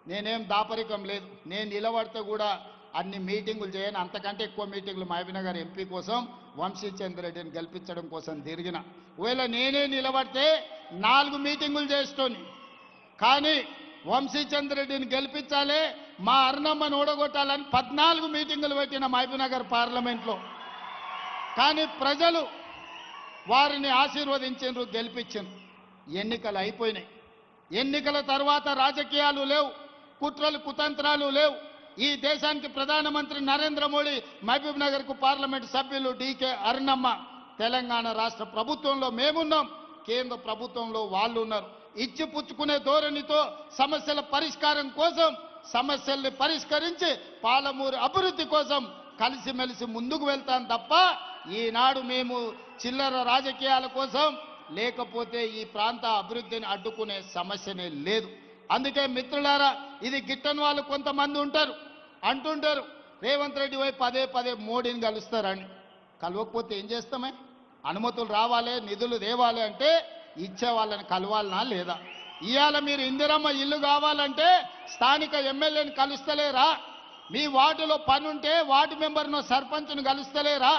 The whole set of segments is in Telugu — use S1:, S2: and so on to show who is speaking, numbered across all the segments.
S1: నేనేం దాపరికం లేదు. నేను నిలబడితే కూడా అన్ని మీటింగులు చేయను, అంతకంటే ఎక్కువ మీటింగులు మహబూబ్నగర్ ఎంపీ కోసం వంశీచంద్రెడ్డిని గెలిపించడం కోసం తిరిగిన. ఒకవేళ నేనే నిలబడితే 4 మీటింగులు చేస్తోని, కానీ వంశీచంద్రెడ్డిని గెలిపించాలి, మా అరుణమ్మను ఓడగొట్టాలని 14 మీటింగులు పెట్టిన మహబూబ్నగర్ పార్లమెంట్లో. కానీ ప్రజలు వారిని ఆశీర్వదించారు, గెలిపించారు. ఎన్నికలు అయిపోయినాయి. ఎన్నికల తర్వాత రాజకీయాలు లేవు, కుట్రలు కుతంత్రాలు లేవు. ఈ దేశానికి ప్రధానమంత్రి నరేంద్ర మోడీ, మహబూబ్నగర్కు పార్లమెంట్ సభ్యులు డీకే అరుణమ్మ, తెలంగాణ రాష్ట్ర ప్రభుత్వంలో మేమున్నాం, కేంద్ర ప్రభుత్వంలో వాళ్ళు ఉన్నారు. ఇచ్చి పుచ్చుకునే ధోరణితో సమస్యల పరిష్కారం కోసం సమస్యల్ని పరిష్కరించి పాలమూరు అభివృద్ధి కోసం కలిసిమెలిసి ముందుకు వెళ్తాం తప్ప ఈనాడు మేము చిల్లర రాజకీయాల కోసం లేకపోతే ఈ ప్రాంత అభివృద్ధిని అడ్డుకునే సమస్యనే లేదు. అందుకే మిత్రులారా, ఇది గిట్టని వాళ్ళు కొంతమంది ఉంటారు, అంటుంటారు రేవంత్ రెడ్డి వైపు పదే మోడీని కలుస్తారని. కలవకపోతే ఏం చేస్తామే? అనుమతులు రావాలి, నిధులు తేవాలి అంటే ఇచ్చే వాళ్ళని కలవాలనా లేదా? ఇవాళ మీరు ఇందిరమ్మ ఇల్లు కావాలంటే స్థానిక ఎమ్మెల్యేని కలుస్తలేరా? మీ వార్డులో పనుంటే వార్డు మెంబర్ను సర్పంచ్ను కలుస్తలేరా?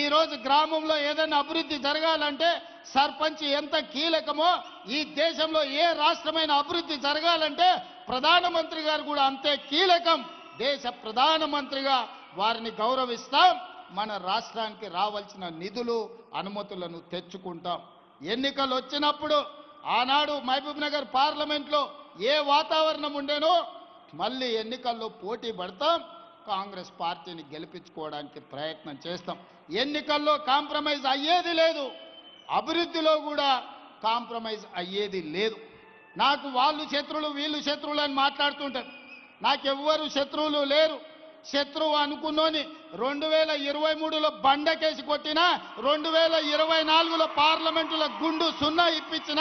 S1: ఈరోజు గ్రామంలో ఏదైనా అభివృద్ధి జరగాలంటే సర్పంచ్ ఎంత కీలకమో, ఈ దేశంలో ఏ రాష్ట్రమైన అభివృద్ధి జరగాలంటే ప్రధానమంత్రి గారు కూడా అంతే కీలకం. దేశ ప్రధానమంత్రిగా వారిని గౌరవిస్తాం. మన రాష్ట్రానికి రావాల్సిన నిధులు, అనుమతులను తెచ్చుకుంటాం. ఎన్నికలు వచ్చినప్పుడు ఆనాడు మహబూబ్నగర్ పార్లమెంట్లో ఏ వాతావరణం ఉండేనో మళ్ళీ ఎన్నికల్లో పోటీ పడతాం, కాంగ్రెస్ పార్టీని గెలిపించుకోవడానికి ప్రయత్నం చేస్తాం. ఎన్నికల్లో కాంప్రమైజ్ అయ్యేది లేదు, అభివృద్ధిలో కూడా కాంప్రమైజ్ అయ్యేది లేదు. నాకు వాళ్ళు శత్రువులు వీళ్ళు శత్రువులు అని మాట్లాడుతుంటారు. నాకెవ్వరు శత్రువులు లేరు. శత్రువు అనుకున్నోని 2023లో బండకేసి కొట్టినా, 2024లో పార్లమెంటులో గుండు సున్నా ఇప్పించిన,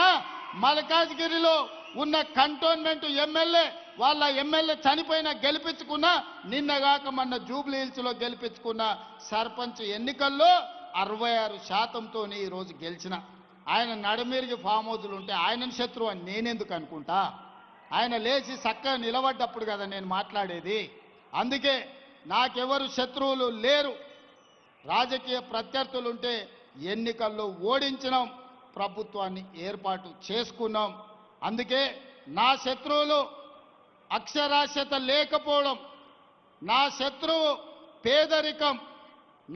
S1: మల్కాజ్గిరిలో ఉన్న కంటోన్మెంట్ ఎమ్మెల్యే వాళ్ళ ఎమ్మెల్యే చనిపోయినా గెలిపించుకున్నా, నిన్నగాక మొన్న జూబ్లీ హిల్స్లో గెలిపించుకున్న సర్పంచ్ ఎన్నికల్లో 66%తో ఈరోజు గెలిచిన. ఆయన నడిమిరిగి ఫామ్ హౌజులు ఉంటే ఆయనను శత్రువు అని నేనెందుకు అనుకుంటా? ఆయన లేచి చక్కగా నిలబడ్డప్పుడు కదా నేను మాట్లాడేది. అందుకే నాకెవరు శత్రువులు లేరు. రాజకీయ ప్రత్యర్థులుంటే ఎన్నికల్లో ఓడించినాం, ప్రభుత్వాన్ని ఏర్పాటు చేసుకున్నాం. అందుకే నా శత్రువులు అక్షరాస్యత లేకపోవడం, నా శత్రువు పేదరికం,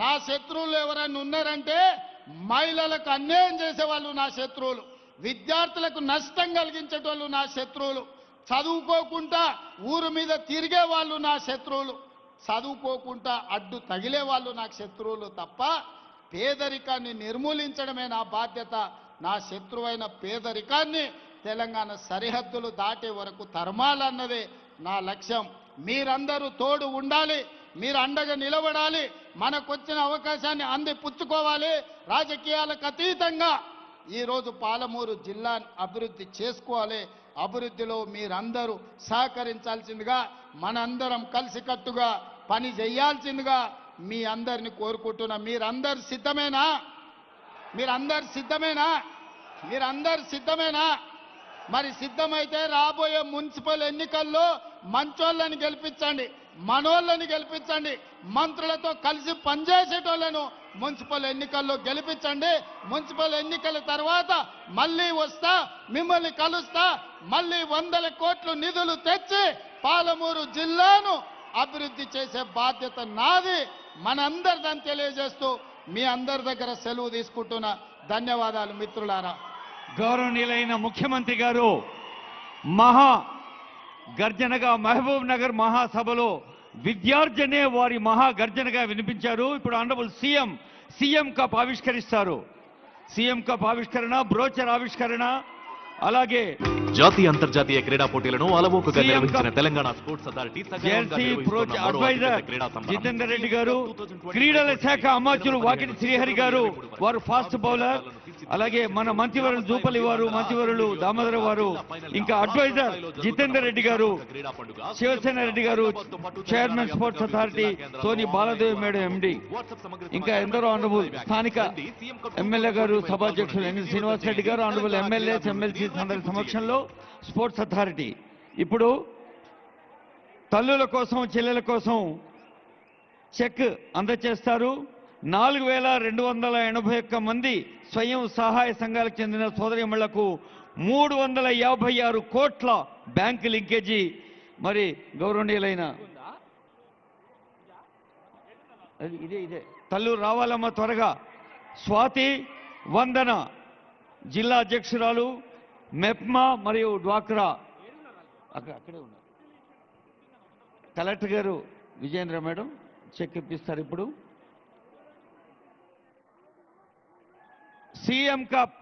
S1: నా శత్రువులు ఎవరైనా ఉన్నారంటే మహిళలకు అన్యాయం చేసేవాళ్ళు నా శత్రువులు, విద్యార్థులకు నష్టం కలిగించేటోళ్ళు నా శత్రువులు, చదువుకోకుండా ఊరు మీద తిరిగే వాళ్ళు నా శత్రువులు, చదువుకోకుండా అడ్డు తగిలే వాళ్ళు నాకు శత్రువులు తప్ప పేదరికాన్ని నిర్మూలించడమే నా బాధ్యత. నా శత్రువైన పేదరికాన్ని తెలంగాణ సరిహద్దులు దాటే వరకు తరమాలన్నదే నా లక్ష్యం. మీరందరూ తోడు ఉండాలి, మీరు అండగా నిలబడాలి, మనకొచ్చిన అవకాశాన్ని అందిపుచ్చుకోవాలి. రాజకీయాలకు అతీతంగా ఈరోజు పాలమూరు జిల్లాను అభివృద్ధి చేసుకోవాలి. అభివృద్ధిలో మీరందరూ సహకరించాల్సిందిగా, మనందరం కలిసికట్టుగా పని చేయాల్సిందిగా మీ అందరిని కోరుకుంటున్నా. మీరందరు సిద్ధమేనా? మీరందరు సిద్ధమేనా? మీరందరు సిద్ధమేనా? మరి సిద్ధమైతే రాబోయే మున్సిపల్ ఎన్నికల్లో మంచోళ్ళని గెలిపించండి, మనోళ్ళని గెలిపించండి, మంత్రులతో కలిసి పనిచేసేటోళ్లను మున్సిపల్ ఎన్నికల్లో గెలిపించండి. మున్సిపల్ ఎన్నికల తర్వాత మళ్ళీ వస్తా, మిమ్మల్ని కలుస్తా, మళ్ళీ 100 కోట్ల నిధులు తెచ్చి పాలమూరు జిల్లాను అభివృద్ధి చేసే బాధ్యత నాది, మనందరిదని తెలియజేస్తూ మీ అందరి దగ్గర సెలవు తీసుకుంటున్నా. ధన్యవాదాలు మిత్రులారా.
S2: గౌరవనీయులైన ముఖ్యమంత్రి గారు మహా గర్జనగా మహబూబ్ నగర్ మహాసభలో విద్యార్జనే వారి మహా గర్జనగా వినిపించారు. ఇప్పుడు ఆనరబుల్ సీఎం కప్ ఆవిష్కరిస్తారు. సీఎం కప్ ఆవిష్కరణ, బ్రోచర్ ఆవిష్కరణ, అలాగే
S3: జాతీయ అంతర్జాతీయ క్రీడా పోటీలను అలవోకగా నిర్వహించిన Telangana sports authority
S2: adviser Jithender Reddy గారు, క్రీడల శాఖ అమాత్యులు వాకిటి శ్రీహరి గారు, వారు ఫాస్ట్ బౌలర్, అలాగే మన మంత్రివర్యులు జూపల్లి వారు, మంత్రివర్యులు దామోదర వారు, ఇంకా అడ్వైజర్ జితేందర్ రెడ్డి గారు, శివసేన రెడ్డి గారు, chairman sports authority Soni Baladevi madam MD, ఇంకా ఎందరో ఆనరబుల్ స్థానిక ఎమ్మెల్యే గారు, సభాధ్యక్షులు ఎన్ శ్రీనివాస్ రెడ్డి గారు, ఆనరబుల్ ఎమ్మెల్యేస్ ఎమ్మెల్సీ అందరి సమక్షంలో స్పోర్ట్స్ అథారిటీ ఇప్పుడు తల్లుల కోసం చెల్లెల కోసం చెక్ అందజేస్తారు. 4281 మంది స్వయం సహాయ సంఘాలకు చెందిన సోదరీమణులకు 356 కోట్ల బ్యాంకు లింకేజీ మరి గౌరవనీయులైన ఇదే తల్లు రావాలమ్మ త్వరగా. స్వాతి వందన జిల్లా అధ్యక్షురాలు మెప్మా మరియు డ్వాక్రా అక్కడే ఉన్నారు. కలెక్టర్ గారు విజయేంద్ర మేడం చెక్ ఇప్పిస్తారు. ఇప్పుడు సీఎం కప్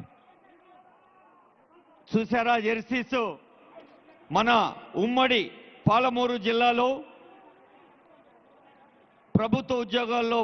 S2: చూసారా జెర్సీస్ మన ఉమ్మడి పాలమూరు జిల్లాలో ప్రభుత్వ ఉద్యోగాల్లో